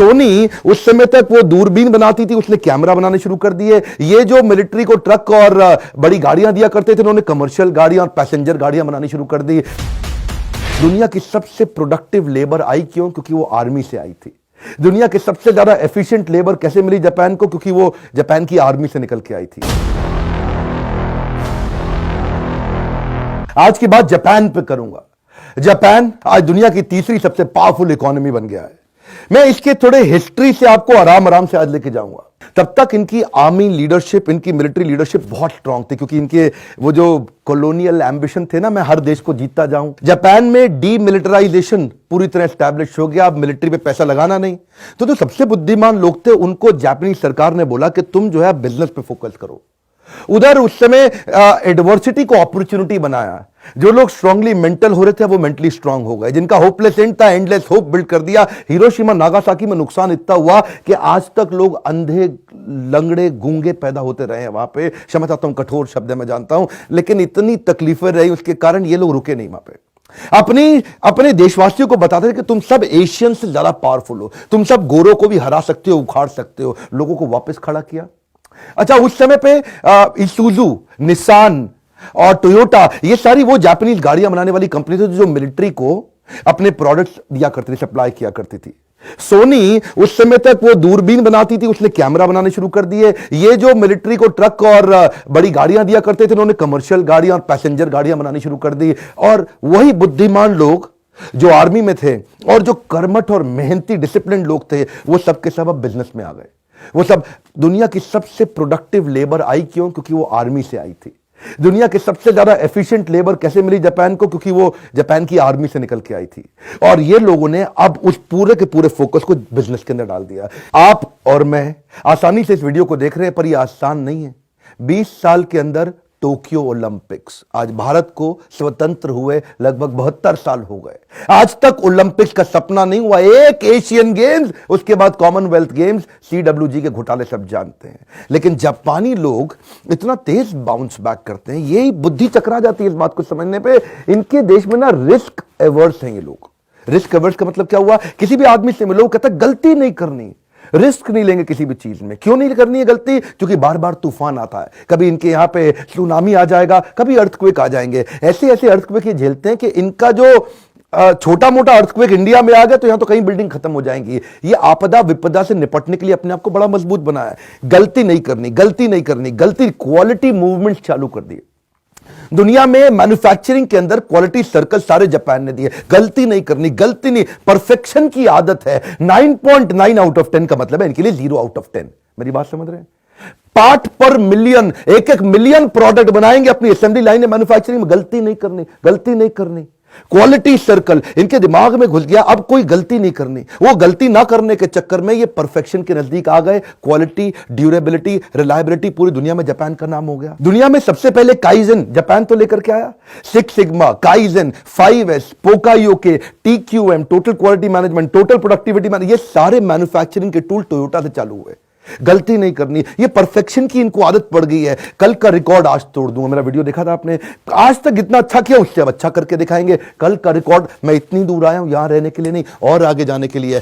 सोनी उस समय तक वो दूरबीन बनाती थी, उसने कैमरा बनाने शुरू कर दिए। ये जो मिलिट्री को ट्रक और बड़ी गाड़ियां दिया करते थे, उन्होंने कमर्शियल गाड़ियां और पैसेंजर गाड़ियां बनानी शुरू कर दी। दुनिया की सबसे प्रोडक्टिव लेबर आई क्यों? क्योंकि वो आर्मी से आई थी। दुनिया के सबसे ज्यादा एफिशिएंट लेबर कैसे मिली जापान को? क्योंकि वो जापान की आर्मी से निकल के आई थी। आज की बात जापान पे करूंगा। जापान आज दुनिया की तीसरी सबसे पावरफुल इकोनॉमी बन गया है। मैं इसके थोड़े हिस्ट्री से आपको आराम आराम से आज लेके जाऊंगा। तब तक इनकी आर्मी लीडरशिप, इनकी मिलिट्री लीडरशिप बहुत स्ट्रांग थी, क्योंकि इनके वो जो कॉलोनियल एम्बिशन थे ना, मैं हर देश को जीतता जाऊं। जापान में डीमिलिटराइजेशन पूरी तरह एस्टैब्लिश हो गया। अब मिलिट्री पे पैसा लगाना नहीं। तो जो सबसे बुद्धिमान लोग थे, उनको जापानी सरकार ने बोला कि तुम जो है बिजनेस पे फोकस करो। उधर उस समय एडवर्सिटी को अपॉर्चुनिटी बनाया। जो लोग स्ट्रांगली मेंटल हो रहे थे, वो मेंटली स्ट्रांग हो गए। जिनका होपलेस एंड था, एंडलेस होप बिल्ड कर दिया। हिरोशिमा नागासाकी में नुकसान इतना हुआ कि आज तक लोग अंधे, लंगड़े, गूंगे पैदा होते रहे हैं वहां पे। क्षमा चाहता हूं, कठोर शब्द है मैं जानता हूं, लेकिन इतनी तकलीफें रही, उसके कारण ये लोग रुके नहीं वहां पे। अपने देशवासियों को बताते थे कि तुम सब एशियन से ज्यादा पावरफुल हो, तुम सब गोरों को भी हरा सकते हो, उखाड़ सकते हो। लोगों को वापस खड़ा किया। अच्छा, उस समय पे इसूजू, निसान और टोयोटा, ये सारी वो जापानीज गाड़ियां बनाने वाली कंपनी थी जो मिलिट्री को अपने प्रोडक्ट्स दिया करती थी, सप्लाई किया करती थी। सोनी उस समय तक वो दूरबीन बनाती थी, उसने कैमरा बनाने शुरू कर दिए। ये जो मिलिट्री को ट्रक और बड़ी गाड़ियां दिया करते थे, उन्होंने कमर्शियल गाड़ियां और पैसेंजर गाड़ियां बनानी शुरू कर दी। और वही बुद्धिमान लोग जो आर्मी में थे और जो कर्मठ और मेहनती डिसिप्लिन लोग थे, वो सब के सब अब बिजनेस में आ गए। वो सब दुनिया की सबसे प्रोडक्टिव लेबर आई क्यों? क्योंकि वो आर्मी से आई थी। दुनिया के सबसे ज्यादा एफिशिएंट लेबर कैसे मिली जापान को? क्योंकि वो जापान की आर्मी से निकल के आई थी। और ये लोगों ने अब उस पूरे के पूरे फोकस को बिजनेस के अंदर डाल दिया। आप और मैं आसानी से इस वीडियो को देख रहे हैं, पर यह आसान नहीं है। 20 साल के अंदर टोक्यो ओलंपिक्स, आज भारत को स्वतंत्र हुए लगभग 72 साल हो गए। आज तक ओलंपिक्स का सपना नहीं हुआ। एक एशियन गेम्स, उसके बाद कॉमनवेल्थ गेम्स, CWG के घोटाले सब जानते हैं। लेकिन जापानी लोग इतना तेज बाउंस बैक करते हैं, यही बुद्धि चकरा जाती है इस बात को समझने पे। इनके देश में ना रिस्क एवर्स हैं ये लोग। रिस्क एवर्स का मतलब क्या हुआ? किसी भी आदमी से मिलो, कहता गलती नहीं करनी, रिस्क नहीं लेंगे किसी भी चीज में। क्यों नहीं करनी है गलती? क्योंकि बार बार तूफान आता है। कभी इनके यहां पे सुनामी आ जाएगा, कभी अर्थक्वेक आ जाएंगे। ऐसे ऐसे अर्थक्वेक ये झेलते हैं कि इनका जो छोटा मोटा अर्थक्वेक इंडिया में आ गया तो यहां तो कहीं बिल्डिंग खत्म हो जाएंगी। ये आपदा विपदा से निपटने के लिए अपने आप को बड़ा मजबूत बनाया है। गलती नहीं करनी, गलती नहीं करनी, गलती। क्वालिटी मूवमेंट चालू कर दिए। दुनिया में मैन्युफैक्चरिंग के अंदर क्वालिटी सर्कल सारे जापान ने दिए। गलती नहीं करनी, गलती नहीं, परफेक्शन की आदत है। 9.9 आउट ऑफ 10 का मतलब है इनके लिए 0 आउट ऑफ 10। मेरी बात समझ रहे हैं? पार्ट पर मिलियन, एक मिलियन प्रोडक्ट बनाएंगे अपनी असेंबली लाइन में, मैन्युफैक्चरिंग में। गलती नहीं करनी, गलती नहीं करनी। क्वालिटी सर्कल इनके दिमाग में घुस गया। अब कोई गलती नहीं करनी। वो गलती ना करने के चक्कर में ये परफेक्शन के नजदीक आ गए। क्वालिटी, ड्यूरेबिलिटी, रिलायबिलिटी, पूरी दुनिया में जापान का नाम हो गया। दुनिया में सबसे पहले काइजन जापान तो लेकर के आया। 6 sigma, kaizen, 5S, पोकायोके, TQM, total quality management, total productivity management, ये सारे मैन्युफैक्चरिंग के टूल टोयोटा से चालू हुए। गलती नहीं करनी, ये परफेक्शन की इनको आदत पड़ गई है। कल का रिकॉर्ड आज तोड़ दूंगा। मेरा वीडियो देखा था आपने? आज तक इतना अच्छा किया, उससे अब अच्छा करके दिखाएंगे। कल का रिकॉर्ड, मैं इतनी दूर आया हूं यहां रहने के लिए नहीं, और आगे जाने के लिए।